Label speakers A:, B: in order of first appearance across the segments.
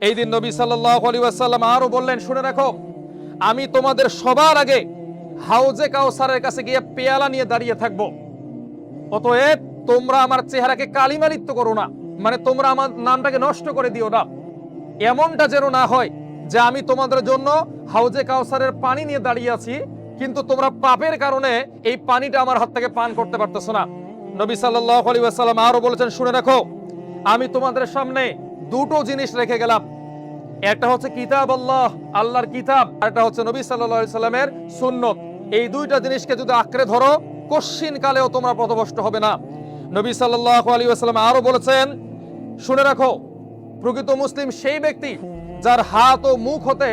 A: এই দিন নবী সাল্লাল্লাহু আলাইহি ওয়াসাল্লাম আরো বললেন, শুনে রাখো, আমি তোমাদের সবার আগে হাউজে কাউসারের কাছে গিয়ে পেয়ালা নিয়ে দাঁড়িয়ে থাকব। অতএব তোমরা আমার চেহারাকে কালিমালিপ্ত করো না, মানে তোমরা আমার নামটাকে নষ্ট করে দিও না। এমনটা যেন না হয় যে আমি তোমাদের জন্য হাউজে কাউসারের পানি নিয়ে দাঁড়িয়ে আছি, কিন্তু তোমরা পাপের কারণে এই পানিটা আমার হাত থেকে পান করতে পারতেছো না। নবী সাল্লাল্লাহু আলাইহি ওয়াসাল্লাম আরো বলেছেন, শুনে রাখো, আমি তোমাদের সামনে দুটো জিনিস রেখে গেলাম। একটা হচ্ছে কিতাব আল্লাহ, আল্লাহর কিতাব, আর একটা হচ্ছে নবী সাল্লাল্লাহু আলাইহি সাল্লামের সুন্নত। এই দুইটা জিনিসকে যদি আঁকড়ে ধরো, কশ্চিন কালেও তোমরা পথভ্রষ্ট হবে না। নবী সাল্লাল্লাহু আলাইহি ওয়াসাল্লাম আরো বলেছেন, শুনে রাখো, প্রকৃত মুসলিম সেই ব্যক্তি যার হাত ও মুখ হতে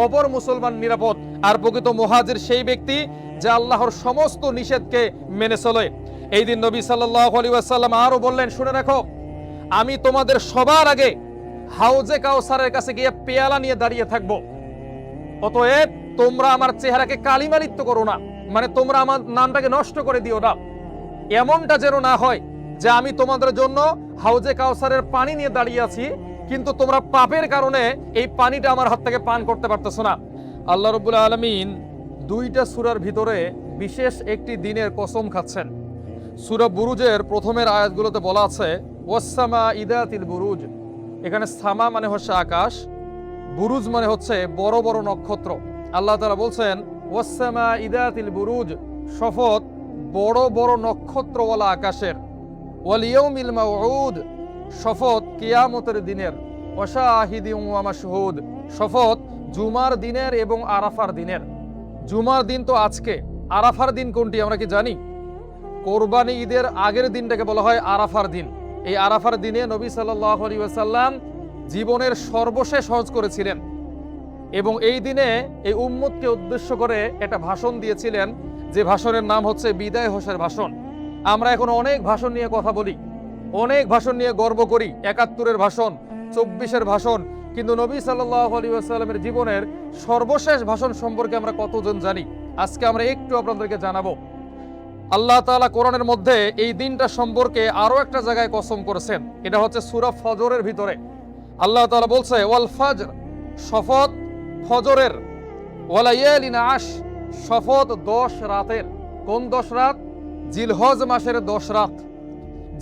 A: অপর মুসলমান নিরাপদ, আর প্রকৃত মুহাজির সেই ব্যক্তি যে আল্লাহর সমস্ত নিষেধকে মেনে চলে। এই দিন নবী সাল্লাল্লাহু আলাইহি ওয়াসাল্লাম আরো বললেন, শুনে রাখো, আমি তোমাদের সবার আগে হাউজে কাউসারের কাছে গিয়ে পেয়ালা নিয়ে দাঁড়িয়ে থাকব। অতএব তোমরা আমার চেহারাকে কালিমালিপ্ত করো না, মানে তোমরা আমার নামটাকে নষ্ট করে দিও না। এমনটা যেন না হয় যে আমি তোমাদের জন্য হাউজে কাউসারের পানি নিয়ে দাঁড়িয়ে আছি, কিন্তু তোমরা পাপের কারণে এই পানিটা আমার হাত থেকে পান করতে পারতেছো না। আল্লাহ রাব্বুল আলামিন দুইটা সূরার ভিতরে বিশেষ একটি দিনের কসম খাচ্ছেন। সূরা বুরুজের প্রথমের আয়াতগুলোতে বলা আছে, ওয়াসসামা ইদাতিল বুরুজ। এখানে সামা মানে হচ্ছে আকাশ, বুরুজ মানে হচ্ছে বড় বড় নক্ষত্র। আল্লাহ তাআলা বলছেন, ওয়াসসামা ইদাতিল বুরুজ, শপথ বড় বড় নক্ষত্রওয়ালা আকাশের। ওয়াল ইয়াউমিল মাউউদ, শপথ কিয়ামতের দিনের। ওয়া শাহিদিন ওয়া মাশহুদ, শপথ জুমার দিনের এবং আরাফার দিনের। জুমার দিন তো আজকে, আরাফার দিন কোনটি আমরা কি জানি? কোরবানি ঈদের আগের দিনটাকে বলা হয় আরাফার দিন। এই আরাফার দিনে নবী সাল্লাল্লাহু আলাইহি ওয়াসাল্লাম জীবনের সর্বশেষ হজ করেছিলেন, এবং এই দিনে এই উম্মতকে উদ্দেশ্য করে একটা ভাষণ দিয়েছিলেন, যে ভাষণের নাম হচ্ছে বিদায় হজের ভাষণ। আমরা এখন অনেক ভাষণ নিয়ে কথা বলি, অনেক ভাষণ নিয়ে গর্ব করি, ৭১-এর ভাষণ, ২৪-এর ভাষণ, কিন্তু নবী সাল্লাল্লাহু আলাইহি ওয়াসাল্লামের জীবনের সর্বশেষ ভাষণ সম্পর্কে আমরা কতজন জানি? আজকে আমরা একটু আপনাদেরকে জানাবো। আল্লাহ তাআলা কোরআনের মধ্যে এই দিনটা সম্পর্কে আরো একটা জায়গায় কসম করেছেন। এটা হচ্ছে সূরা ফজরের ভিতরে। আল্লাহ তাআলা বলছে, ওয়াল ফজর, শপথ ফজরের। ওয়ালায়ালিন আশ, শপথ 10 রাতের। কোন 10 রাত? জিলহজ মাসের 10 রাত।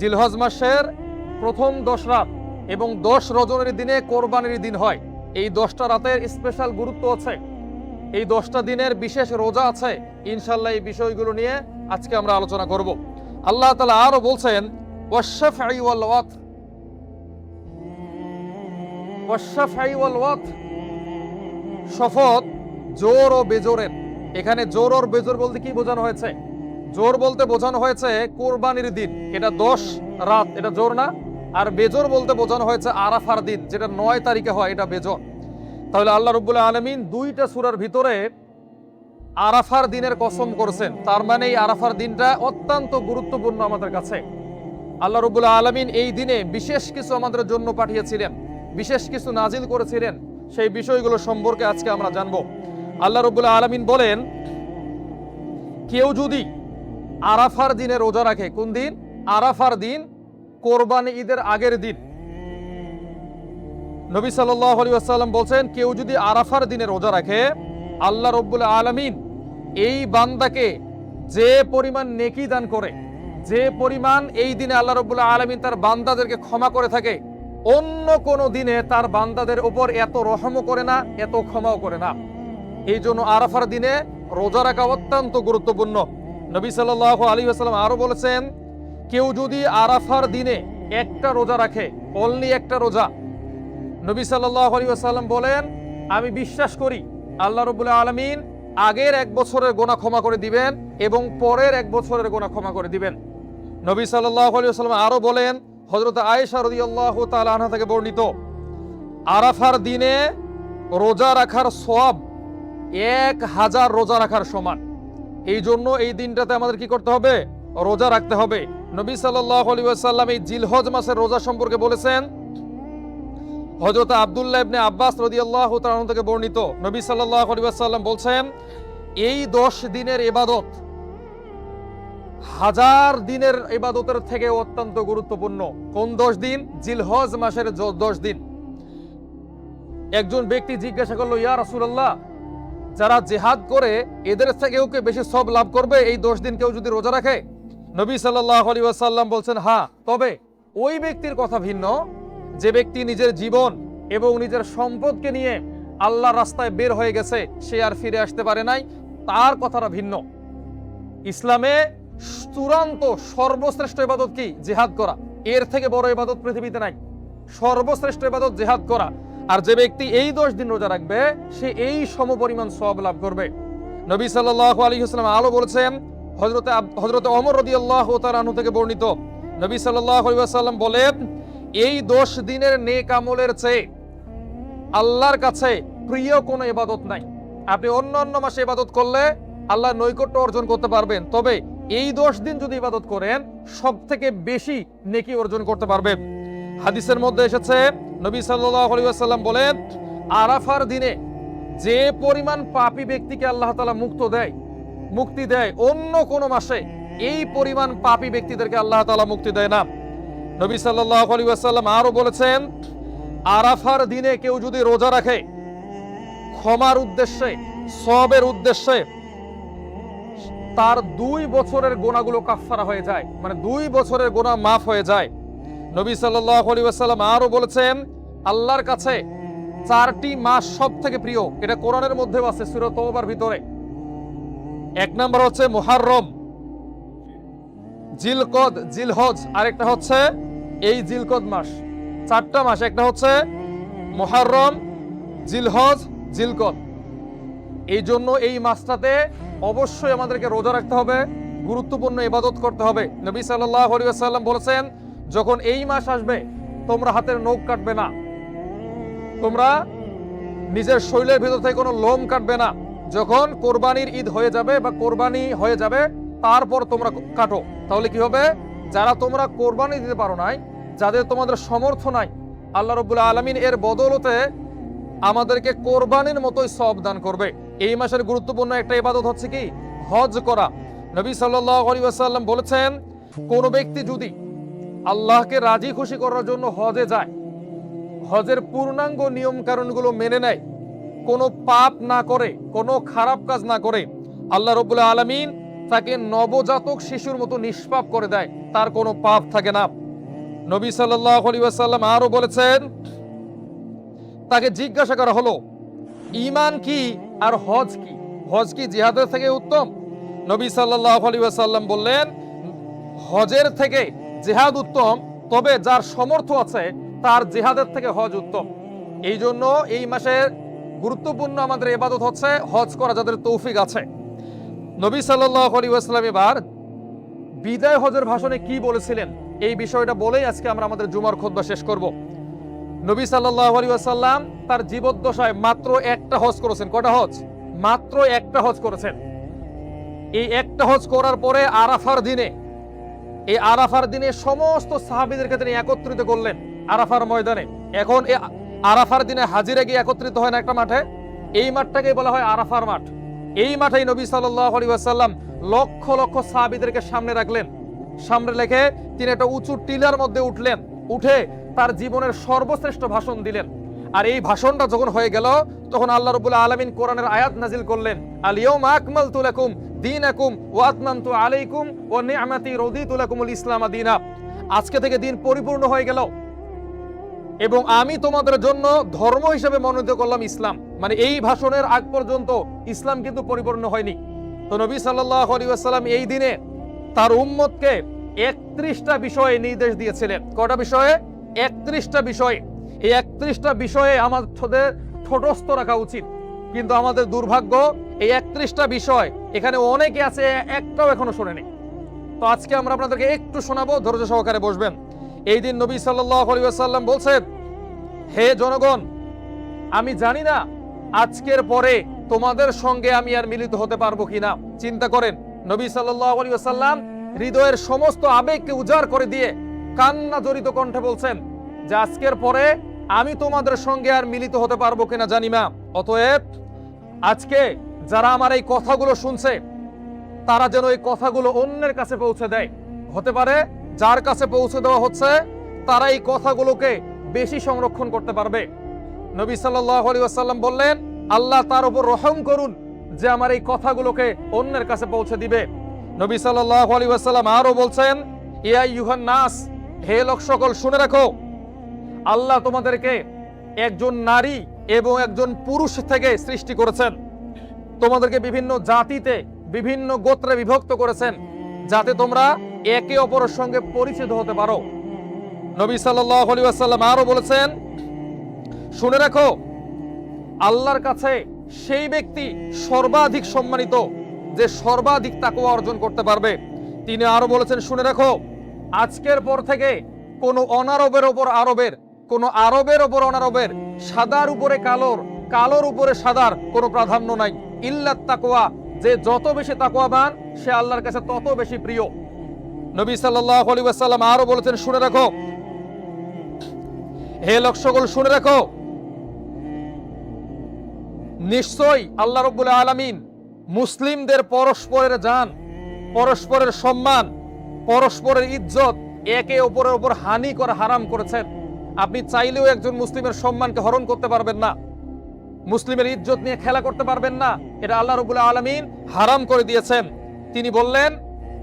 A: জিলহজ মাসের প্রথম 10 রাত এবং 10 রজনীর দিনে কোরবানির দিন হয়। এই 10টা রাতের স্পেশাল গুরুত্ব আছে, এই 10টা দিনের বিশেষ রোজা আছে। ইনশাআল্লাহ এই বিষয়গুলো নিয়ে আজকে আমরা আলোচনা করব। আল্লাহ তাআলা আরো বলছেন, ওয়াশ-শাফঈ ওয়াল ওয়াতর, ওয়াশ-শাফঈ ওয়াল ওয়াতর, শপথ জোর ও বেজোরের। এখানে জোর আর বেজোর বলতে কি বোঝানো হয়েছে? জোর বলতে বোঝানো হয়েছে কোরবানির দিন, এটা 10 রাত, এটা জোর না। আর বেজোর বলতে বোঝানো হয়েছে আরাফার দিন, যেটা 9 তারিখে হয়, এটা বেজোর। তাহলে আল্লাহ রাব্বুল আলামিন দুইটা সূরার ভিতরে আরাফার দিনের কসম করেছেন। তার মানে এই আরাফার দিনটা অত্যন্ত গুরুত্বপূর্ণ আমাদের কাছে। আল্লাহ রাব্বুল আলামিন এই দিনে বিশেষ কিছু আমাদের জন্য পাঠিয়েছিলেন, বিশেষ কিছু নাজিল করেছিলেন। সেই বিষয়গুলো সম্পর্কে আজকে আমরা জানব। আল্লাহ রাব্বুল আলামিন বলেন, কেউ যদি আরাফার দিনে রোজা রাখে, কোন দিন? আরাফার দিন, কোরবানি ঈদের আগের দিন। নবী সাল্লাল্লাহু আলাইহি ওয়াসাল্লাম বলছেন, কেউ যদি আরাফার দিনে রোজা রাখে, আল্লাহ রাব্বুল আলামিন এই বান্দাকে যে পরিমাণ নেকি দান করে, যে পরিমাণ এই দিনে আল্লাহ রাব্বুল আলামিন তার বান্দাদেরকে ক্ষমা করে থাকে, অন্য কোন দিনে তার বান্দাদের উপর এত রহমও করে না, এত ক্ষমাও করে না। এই জন্য আরাফার দিনে রোজা রাখা অত্যন্ত গুরুত্বপূর্ণ। নবী সাল্লাল্লাহু আলাইহি ওয়াসাল্লাম আরো বলেছেন, কেউ যদি আরাফার দিনে একটা রোজা রাখে, অনলি একটা রোজা, নবী সাল্লাল্লাহু আলাইহি ওয়াসাল্লাম বলেন, আমি বিশ্বাস করি আল্লাহ রাব্বুল আলামিন আগের 1 বছরের গুনাহ ক্ষমা করে দিবেন এবং পরের 1 বছরের গুনাহ ক্ষমা করে দিবেন। নবী সাল্লাল্লাহু আলাইহি ওয়াসাল্লাম আরো বলেন, হযরত আয়েশা রাদিয়াল্লাহু তাআলা আনহা থেকে বর্ণিত, আরাফার দিনে রোজা রাখার সওয়াব 1000 রোজা রাখার সমান। এই জন্য এই দিনটাতে আমাদের কি করতে হবে? রোজা রাখতে হবে। নবী সাল্লাল্লাহু আলাইহি ওয়াসাল্লাম এই জিলহজ মাসের রোজা সম্পর্কে বলেছেন, হযরত আব্দুল্লাহ ইবনে আব্বাস রাদিয়াল্লাহু তাআলা থেকে বর্ণিত, নবী সাল্লাল্লাহু আলাইহি ওয়াসাল্লাম বলছেন, এই 10 দিনের ইবাদত 1000 দিনের ইবাদতের থেকে অত্যন্ত গুরুত্বপূর্ণ। কোন 10 দিন? জিলহজ মাসের 10 দিন। একজন ব্যক্তি জিজ্ঞাসা করলো, ইয়া রাসূলুল্লাহ, যারা জিহাদ করে এদের থেকেও কি বেশি সওয়াব লাভ করবে এই 10 দিন কেউ যদি রোজা রাখে? নবী সাল্লাল্লাহু আলাইহি ওয়াসাল্লাম বলছেন, হ্যাঁ, তবে ওই ব্যক্তির কথা ভিন্ন যে ব্যক্তি নিজের জীবন এবং নিজের সম্পদকে নিয়ে আল্লাহর রাস্তায় বের হয়ে গেছে, সে আর ফিরে আসতে পারে নাই, তার কথাটা ভিন্ন। ইসলামে চূড়ান্ত সর্বশ্রেষ্ঠ ইবাদত কি? জিহাদ করা। এর থেকে বড় ইবাদত পৃথিবীতে নাই। সর্বশ্রেষ্ঠ ইবাদত জিহাদ করা। আর যে ব্যক্তি এই 10 দিন রোজা রাখবে সে এই সমপরিমাণ সওয়াব লাভ করবে। নবী সাল্লাল্লাহু আলাইহি ওয়াসাল্লাম আলো বলেছেন, হযরতে ওমর রাদিয়াল্লাহু তাআলা আনহু থেকে বর্ণিত, নবী সাল্লাল্লাহু আলাইহি ওয়াসাল্লাম বলেন, এই 10 দিনের নেক আমলের চেয়ে আল্লাহর কাছে প্রিয় কোনো ইবাদত নাই। আপনি অন্য মাসে ইবাদত করলে আল্লাহর নৈকট্য অর্জন করতে পারবেন, তবে এই 10 দিন যদি ইবাদত করেন সবথেকে বেশি নেকি অর্জন করতে পারবেন। হাদিসের মধ্যে এসেছে, নবী সাল্লাল্লাহু আলাইহি ওয়াসাল্লাম বলেন, আরাফার দিনে যে পরিমাণ পাপী ব্যক্তিকে আল্লাহ তাআলা মুক্তি দেয় অন্য কোন মাসে এই পরিমাণ পাপী ব্যক্তিদেরকে আল্লাহ তাআলা মুক্তি দেয় না। নবী সাল্লাল্লাহু আলাইহি ওয়াসাল্লাম আরো বলেছেন, আরাফার দিনে কেউ যদি রোজা রাখে ক্ষমার উদ্দেশ্যে, সওয়াবের উদ্দেশ্যে, তার 2 বছরের গুনাহগুলো কাফফারা হয়ে যায়, মানে 2 বছরের গুনাহ মাফ হয়ে যায়। নবী সাল্লাল্লাহু আলাইহি ওয়াসাল্লাম আরো বলেছেন, আল্লাহর কাছে 4টি মাস সবথেকে প্রিয়। এটা কোরআনের মধ্যেও আছে, সূরা তওবার ভিতরে। 1 নাম্বার হচ্ছে মুহররম, জিলকদ, জিলহজ, আরেকটা হচ্ছে এই জিলকদ মাস। 4টা মাস, একটা হচ্ছে মুহররম, জিলহজ, জিলকদ। এই জন্য এই মাসটাতে অবশ্যই আমাদেরকে রোজা রাখতে হবে, গুরুত্বপূর্ণ ইবাদত করতে হবে। নবী সাল্লাল্লাহু আলাইহি ওয়াসাল্লাম বলেছেন, যখন এই মাস আসবে তোমরা হাতের নখ কাটবে না, তোমরা নিজের শরীরের ভিতর থেকে কোনো লোম কাটবে না। যখন কোরবানির ঈদ হয়ে যাবে বা কোরবানি হয়ে যাবে তারপর তোমরা কাটো। তাহলে কি হবে? যারা তোমরা কোরবানি দিতে পারো নাই, যাদের তোমাদের সমর্থ নাই, আল্লাহ রাব্বুল আলামিন এর বদৌলতে আমাদেরকে কোরবানির মতোই সওয়াব দান করবে। এই মাসের গুরুত্বপূর্ণ একটা ইবাদত হচ্ছে কি? হজ করা। নবী সাল্লাল্লাহু আলাইহি ওয়াসাল্লাম বলেছেন, কোন ব্যক্তি যদি আল্লাহকে রাজি খুশি করার জন্য হজে যায়, হজের পূর্ণাঙ্গ নিয়ম কানুনগুলো মেনে নেয়, কোনো পাপ না করে, কোনো খারাপ কাজ না করে, আল্লাহ রাব্বুল আলামিন তাকে নবজাতক শিশুর মতো নিষ্পাপ করে দেয়, তার কোনো পাপ থাকে না। নবী সাল্লাল্লাহু আলাইহি ওয়াসাল্লাম আরো বলেছেন, তাকে জিজ্ঞাসা করা হলো, ঈমান কি আর হজ কি? হজ কি জিহাদের থেকে উত্তম? নবী সাল্লাল্লাহু আলাইহি ওয়াসাল্লাম বললেন, হজের থেকে জিহাদ উত্তম, তবে যার সামর্থ্য আছে তার জিহাদের থেকে হজ উত্তম। এই জন্য এই মাসের গুরুত্বপূর্ণ আমাদের ইবাদত হচ্ছে হজ করা, যাদের তৌফিক আছে। নবী সাল্লাল্লাহু আলাইহি ওয়াসাল্লাম এবার বিদায় হজের ভাষণে কি বলেছিলেন এই বিষয়টা বলেই আজকে আমরা আমাদের জুমার খুতবা শেষ করব। নবী সাল্লাল্লাহু আলাইহি ওয়াসাল্লাম তার জীবদ্দশায় মাত্র একটা হজ করেছেন। কয়টা হজ? মাত্র একটা হজ করেছেন। এই একটা হজ করার পরে আরাফার দিনে সমস্ত সাহাবীদেরকে তিনি একত্রিত করলেন আরাফার ময়দানে। এখন এই আরাফার দিনে হাজিরা গিয়ে একত্রিত হয় না একটা মাঠে, এই মাঠটাকে বলা হয় আরাফার মাঠ। এই মাঠেই নবী সাল্লাল্লাহু আলাইহি ওয়াসাল্লাম লক্ষ লক্ষ সাহাবীদেরকে সামনে রাখলেন। সামনে রেখে তিনি একটা উঁচু টিলার মধ্যে উঠে তার জীবনের সর্বশ্রেষ্ঠ ভাষণ দিলেন। আর এই ভাষণটা যখন হয়ে গেল, তখন আল্লাহ রাব্বুল আলামিন কোরআনের আয়াত নাজিল করলেন, আল ইয়াউমা আকমালতু লাকুম দীনাকুম ওয়া আতমামতু আলাইকুম ওয়া নি'মাতি রাদিতু লাকুমুল ইসলাম দীনা। আজকে থেকে দিন পরিপূর্ণ হয়ে গেল এবং আমি তোমাদের জন্য ধর্ম হিসেবে মনোনীত করলাম ইসলাম। মানে এই ভাষণের আগ পর্যন্ত ইসলাম কিন্তু পরিপূর্ণ হয়নি। তো নবী সাল্লাল্লাহু আলাইহি ওয়াসাল্লাম এই দিনে তার উম্মতকে 31টা বিষয়ে নির্দেশ দিয়েছিলেন। কয়টা বিষয়ে? 31টা বিষয়। এই 31টা বিষয়ে আমাদের ঠোঁটস্থ রাখা উচিত, কিন্তু আমাদের দুর্ভাগ্য এই 31টা বিষয় এখানে অনেকে আছে একটাও এখনো শোনেনি। তো আজকে আমরা আপনাদেরকে একটু শোনাবো, ধৈর্য সহকারে বসবেন। এই দিন নবী সাল্লাল্লাহু আলাইহি ওয়াসাল্লাম বলছেন, হে জনগণ, আমি জানি না আজকের পরে তোমাদের সঙ্গে আমি আর মিলিত হতে পারবো কিনা। চিন্তা করেন, নবী সাল্লাল্লাহু আলাইহি ওয়াসাল্লাম হৃদয়ের সমস্ত আবেগকে উজাড় করে দিয়ে কান্না জড়িত কণ্ঠে বলছেন যে আজকের পরে আমি তোমাদের সঙ্গে আর মিলিত হতে পারবো কিনা জানি না। অতএব আজকে যারা আমার এই কথাগুলো শুনছে তারা যেন এই কথাগুলো অন্যের কাছে পৌঁছে দেয়। হতে পারে যার কাছে পৌঁছে দেওয়া হচ্ছে তারা এই কথাগুলোকে বেশি সংরক্ষণ করতে পারবে। নবী সাল্লাল্লাহু আলাইহি ওয়াসাল্লাম বললেন, আল্লাহ তার উপর রহম করুন যে আমার এই কথাগুলোকে অন্যের কাছে পৌঁছে দিবে। নবী সাল্লাল্লাহু আলাইহি ওয়াসাল্লাম আরো বলছেন, ইয়া আইয়ুহান নাস, হে লোক সকল শুনে রাখো, আল্লাহ তোমাদেরকে একজন নারী এবং একজন পুরুষ থেকে সৃষ্টি করেছেন। তোমাদেরকে বিভিন্ন জাতিতে বিভিন্ন গোত্রে বিভক্ত করেছেন যাতে তোমরা একে অপরের সঙ্গে পরিচিত হতে পারো। নবী সাল্লাল্লাহু আলাইহি ওয়াসাল্লাম আরো বলেছেন, শুনে রাখো, আল্লাহর কাছে সেই ব্যক্তি সর্বাধিক সম্মানিত যে সর্বাধিক তাকওয়া অর্জন করতে পারবে। তিনি আরো বলেছেন, শুনে রাখো, আজকের পর থেকে কোনো অনারবের ওপর আরবের, কোনো আরবের ওপর অনারবের, সাদার উপরে কালোর, কালোর উপরে সাদার কোনো প্রাধান্য নাই। ইল্লাত তাকওয়া, যে যত বেশি তাকওয়াবান সে আল্লাহর কাছে তত বেশি প্রিয়। নবী সাল্লাল্লাহু আলাইহি ওয়াসাল্লাম আরো বলেছেন, শুনে রাখো, হে লোক সকল শুনে রাখো, নিশ্চয়ই আল্লাহ রাব্বুল আলামিন মুসলিমদের পরস্পরের জান, পরস্পরের সম্মান, পরস্পরের ইজ্জত একে অপরের উপর হানি করা হারাম করেছেন। আপনি চাইলেও একজন মুসলিমের সম্মানকে হরণ করতে পারবেন না, মুসলিমের ইজ্জত নিয়ে খেলা করতে পারবেন না। এটা আল্লাহ রাব্বুল আলামিন হারাম করে দিয়েছেন। তিনি বললেন,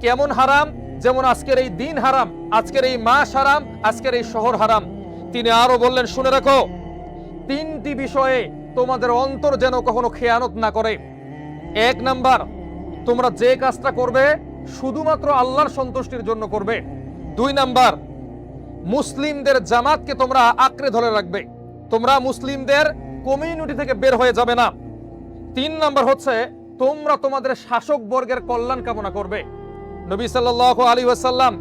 A: কেমন হারাম? যেমন আজকের এই দিন হারাম, আজকের এই মাস হারাম, আজকের এই শহর হারাম। তিনি আরো বললেন, শুনে রাখো, তিনটি বিষয়ে তোমাদের অন্তর যেন কখনো খেয়ানত না করে। এক নাম্বার, তোমরা যে কাজটা করবে শুধুমাত্র আল্লাহর সন্তুষ্টির জন্য করবে। দুই নাম্বার, মুসলিমদের জামাতকে তোমরা আঁকড়ে ধরে রাখবে, তোমরা মুসলিমদের কমিউনিটি থেকে বের হয়ে যাবে না। তিন নাম্বার হচ্ছে, তোমরা তোমাদের শাসক বর্গের কল্যাণ কামনা করবে। নবী সাল্লাল্লাহু আলাইহি ওয়াসাল্লাম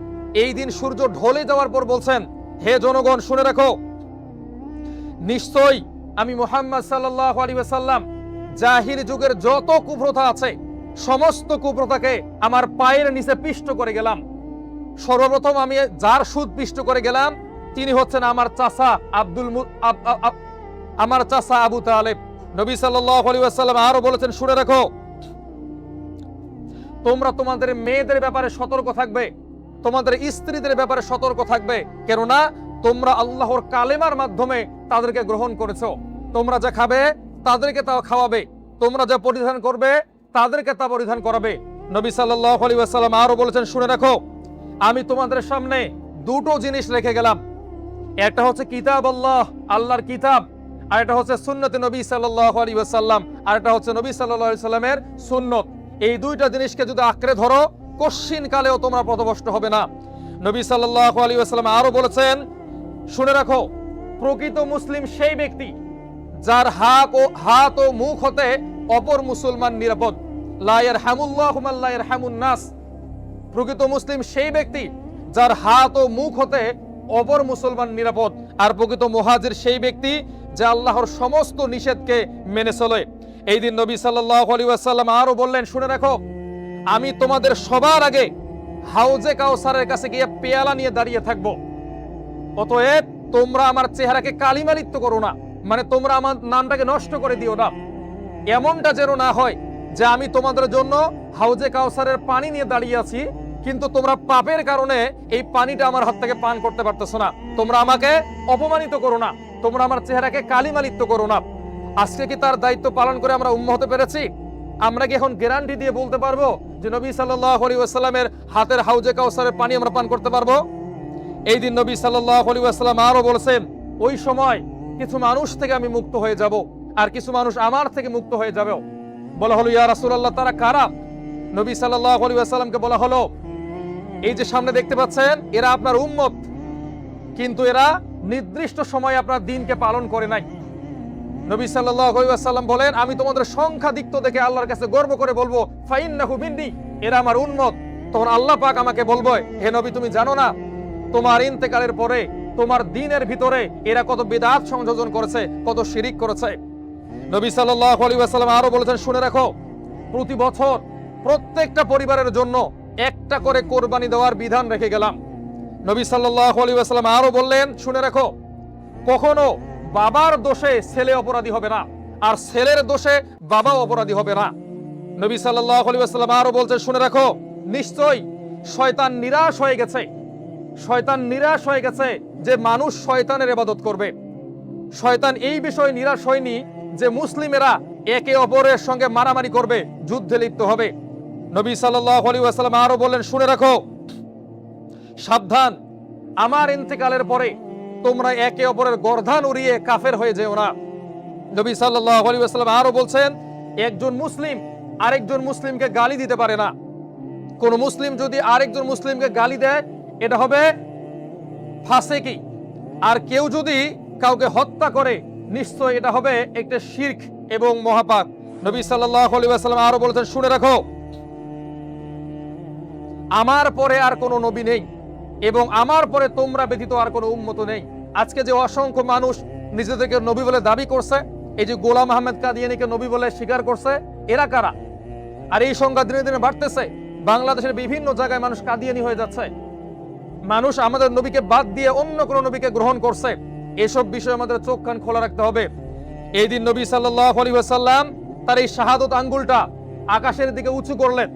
A: এই দিন সূর্য ঢলে যাওয়ার পর বলছেন, হে জনগণ শুনে রাখো, নিশ্চয়ই আমি মুহাম্মদ সাল্লাল্লাহু আলাইহি ওয়াসাল্লাম জাহিলি যুগের যত কুপ্রথা আছে সমস্ত কুপ্রথাকে আমার পায়ের নিচে পিষ্ট করে গেলাম। সর্বপ্রথম আমি যার সুদ পিষ্ট করে গেলাম তিনি হচ্ছেন আমার চাচা আমার চাচা আবু তালেব। নবী সাল্লাল্লাহু আলাইহি ওয়াসাল্লাম আরো বলেছেন, শুনে রাখো, তোমরা তোমাদের মেয়েদের ব্যাপারে সতর্ক থাকবে, তোমাদের স্ত্রীদের ব্যাপারে সতর্ক থাকবে, কেননা তোমরা আল্লাহর কালেমার মাধ্যমে তাদেরকে গ্রহণ করেছো। তোমরা যা খাবে তাদেরকে তা খাওয়াবে, তোমরা যা পরিধান করবে তাদেরকে তা পরিধান করাবে। নবী সাল্লাল্লাহু আলাইহি ওয়াসাল্লাম আরো বলেছেন, শুনে রাখো, আমি তোমাদের সামনে দুটো জিনিস রেখে গেলাম, একটা হচ্ছে কিতাব আল্লাহ, আল্লাহর কিতাব, আর এটা হচ্ছে সুন্নতে নবী সাল্লাল্লাহু আলাইহি ওয়াসাল্লাম, আর এটা হচ্ছে নবী সাল্লাল্লাহু আলাইহি ওয়াসাল্লামের সুন্নত। এই দুইটা জিনিসকে যদি আঁকড়ে ধরো কশ্চিন কালেও তোমরা পথভ্রষ্ট হবে না। নবী সাল্লাল্লাহু আলাইহি ওয়াসাল্লাম আরো বলেছেন, শুনে রাখো, প্রকৃত মুসলিম সেই ব্যক্তি যার হাত ও মুখ হতে অপর মুসলমান নিরাপদ। লা ইয়ারহামুল্লাহু মান লা ইয়ারহামুন নাস। প্রকৃত মুসলিম সেই ব্যক্তি যার হাত ও মুখ হতে অপর মুসলমান নিরাপদ। আর প্রকৃত মুহাজির সেই ব্যক্তি যে আল্লাহর সমস্ত নিষেধকে মেনে চলে। এই দিন নবী সাল্লাল্লাহু আলাইহি ওয়াসাল্লাম আরো বললেন, শুনে রাখো, আমি তোমাদের সবার আগে হাউজে কাউসারের কাছে গিয়ে পেয়ালা নিয়ে দাঁড়িয়ে থাকবো। অতএব তোমরা আমার চেহারাকে কালিমালিপ্ত করো না, মানে তোমরা আমার নামটাকে নষ্ট করে দিও না। এমনটা যেন না হয় যে আমি তোমাদের জন্য হাউজে কাউসারের পানি নিয়ে দাঁড়িয়ে আছি, কিন্তু তোমরা পাপের কারণে এই পানিটা আমার হাত থেকে পান করতে পারতেছো না। তোমরা আমাকে অপমানিত করো না, তোমরা আমার চেহারাকে কালিমালিপ্ত করো না। আজকে কি তার দায়িত্ব পালন করে আমরা উম্মত হতে পেরেছি? আমরা কি এখন গ্যারান্টি দিয়ে বলতে পারবো যে নবী সাল্লাল্লাহু আলাইহি ওয়াসাল্লামের হাতের হাউজে কাউসারের পানি আমরা পান করতে পারবো? এই দিন নবী সাল্লাল্লাহু আলাইহি ওয়াসাল্লাম আরো বলেছেন, ওই সময় কিছু মানুষ থেকে আমি মুক্ত হয়ে যাব, আর কিছু মানুষ আমার থেকে মুক্ত হয়ে যাবে। বলা হলো, ইয়া রাসূলুল্লাহ, তারা কারা? নবী সাল্লাল্লাহু আলাইহি ওয়াসাল্লামকে বলা হলো, এই যে সামনে দেখতে পাচ্ছেন এরা আপনার উম্মত, কিন্তু এরা নির্দিষ্ট সময় আপনার দিনকে পালন করে নাই। নবী সাল্লাল্লাহু আলাইহি ওয়াসাল্লাম বলেন, আমি তোমাদের সংখ্যাধিক্য দেখে আল্লাহর কাছে গর্ব করে বলবো, ফাইন্নাহু মিন্নি, এরা আমার উম্মত। তখন আল্লাহ পাক আমাকে বলবে, হে নবী, তুমি জানো না তোমার ইন্তেকালের পরে তোমার দ্বীনের ভিতরে এরা কত বিদআত সংযোজন করেছে, কত শিরিক করেছে। নবী সাল্লাল্লাহু আলাইহি ওয়াসাল্লাম আরো বলেছেন, শুনে রাখো, প্রতি বছর প্রত্যেকটা পরিবারের জন্য একটা করে কোরবানি দেওয়ার বিধান রেখে গেলাম। নবী সাল্লাল্লাহু আলাইহি ওয়াসাল্লাম আরো বললেন, শুনে রাখো, কখনো বাবার দোষে ছেলে অপরাধী হবে না, আর ছেলের দোষে বাবা অপরাধী হবে না। নবী সাল্লাল্লাহু আলাইহি ওয়াসাল্লাম আরো বলছেন, শুনে রাখো, নিশ্চয়ই শয়তান নিরাশ হয়ে গেছে, শয়তান নিরাশ হয়ে গেছে যে মানুষ শয়তানের ইবাদত করবে। শয়তান এই বিষয়ে নিরাশ হয়নি যে মুসলিমেরা একে অপরের সঙ্গে মারামারি করবে, যুদ্ধে লিপ্ত হবে। নবী সাল্লাল্লাহু আলাইহি ওয়াসাল্লাম আরো বললেন, শুনে রাখো, সাবধান, আমার ইন্তেকালের পরে তোমরা একে অপরের গর্দান উড়িয়ে কাফের হয়ে যেও না। নবী সাল্লাল্লাহু আলাইহি ওয়াসাল্লাম আরো বলছেন, একজন মুসলিম আরেকজন মুসলিমকে গালি দিতে পারে না। কোন মুসলিম যদি আরেকজন মুসলিমকে গালি দেয়, এটা হবে ফাসিকি। আর কেউ যদি কাউকে হত্যা করে, নিশ্চয় এটা হবে একটা শিরক এবং মহাপাপ। নবী সাল্লাল্লাহু আলাইহি ওয়াসাল্লাম আরো বলেছেন, শুনে রাখো, আমার পরে আর কোনো নবী নেই এবং আমার পরে তোমরা ব্যতীত আর কোনো উম্মত নেই। আজকে যে অসংখ্য মানুষ নিজেদেরকে নবী বলে দাবি করছে, এই যে গোলাম আহমেদ কাদিয়ানীকে নবী বলে স্বীকার করছে, এরা কারা? আর এই সংখ্যা দিনে দিনে বাড়তেছে। বাংলাদেশের বিভিন্ন জায়গায় মানুষ কাদিয়ানী হয়ে যাচ্ছে। মানুষ আমাদের নবীকে বাদ দিয়ে অন্য কোন নবীকে গ্রহণ করছে। এসব বিষয়ে আমাদের চোখ কান খোলা রাখতে হবে। এই দিন নবী সাল্লাল্লাহু আলাইহি ওয়াসাল্লাম তার এই শাহাদত আঙ্গুলটা আকাশের দিকে উঁচু করলেন,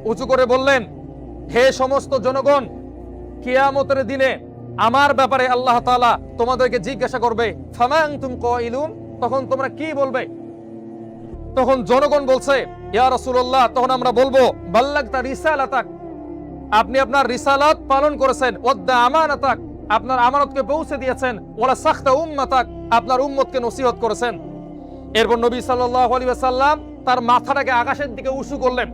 A: উঁচু করে বললেন, হে সমস্ত জনগণ, কিয়ামতের দিনে আমার ব্যাপারে আল্লাহ তাআলা তোমাদেরকে জিজ্ঞাসা করবে, ফামা আনতুম কাইলুন, তখন তোমরা কি বলবে? তখন জনগণ বলছে, ইয়া রাসূলুল্লাহ, তখন আমরা বলবো, বাল্লাগতা রিসালাতাক, আপনি আপনার রিসালাত পালন করেছেন, ওয়াদ্দা আমানাতাক, আপনার আমানতকে পৌঁছে দিয়েছেন, ওয়ালা সাখতা উম্মাতাক, আপনার উম্মতকে নসিহত করেছেন। এরপর নবী সাল্লাল্লাহু আলাইহি ওয়াসাল্লাম তার মাথাটাকে আকাশের দিকে উঁচু করলেন,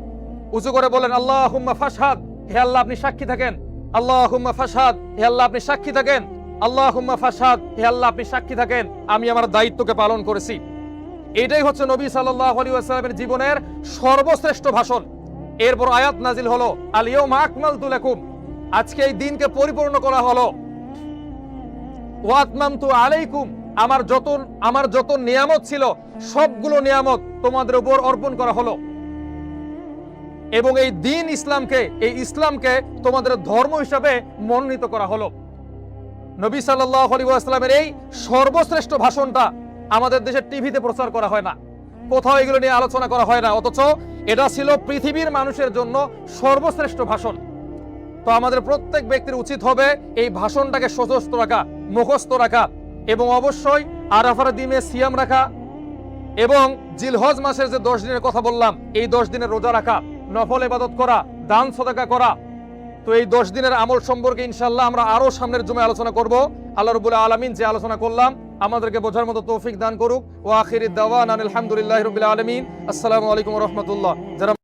A: উঁচু করে বলেন, আল্লাহুম্মা ফাশহাদ, হে আল্লাহ আপনি সাক্ষী থাকেন, আল্লাহুম্মা ফাশহাদ, হে আল্লাহ আপনি সাক্ষী থাকেন, আল্লাহুম্মা ফাশহাদ, হে আল্লাহ আপনি সাক্ষী থাকেন, আমি আমার দায়িত্বকে পালন করেছি। এটাই হচ্ছে নবী সাল্লাল্লাহু আলাইহি ওয়াসাল্লামের জীবনের সর্বশ্রেষ্ঠ ভাষণ। এরপর আয়াত নাজিল হলো, আল ইয়াউমা আকমালতু লাকুম, আজকে এই দিনকে পরিপূর্ণ করা হলো, ওয়া আতমামতু আলাইকুম, আমার যত নিয়ামত ছিল সবগুলো নিয়ামত তোমাদের উপর অর্পণ করা হলো, এবং এই দিন ইসলামকে তোমাদের ধর্ম হিসাবে মনোনীত করা হলো। নবী সাল্লাল্লাহু আলাইহি ওয়াসাল্লামের এই সর্বশ্রেষ্ঠ ভাষণটা আমাদের দেশের টিভিতে প্রচার করা হয় না, কোথাও এগুলো নিয়ে আলোচনা করা হয় না, অথচ এটা ছিল পৃথিবীর মানুষের জন্য সর্বশ্রেষ্ঠ ভাষণ। তো আমাদের প্রত্যেক ব্যক্তির উচিত হবে এই ভাষণটাকে সচস্ত রাখা, মুখস্থ রাখা, এবং অবশ্যই আরাফার দিনে সিয়াম রাখা, এবং জিলহজ মাসের যে 10 দিনের কথা বললাম, এই 10 দিনের রোজা রাখা, নফল ইবাদত করা, দান সদকা করা। তো এই 10 দিনের আমল সম্পর্কে ইনশাআল্লাহ আমরা আরো সামনের জুমে আলোচনা করব। আল্লাহ রাব্বুল আলামিন যে আলোচনা করলাম আমাদেরকে বোঝার মতো তৌফিক দান করুক। ওয়া আখিরিদ দাওয়ানা আলহামদুলিল্লাহি রাব্বিল আলামিন। আসসালামু আলাইকুম ওয়া রাহমাতুল্লাহ। যারা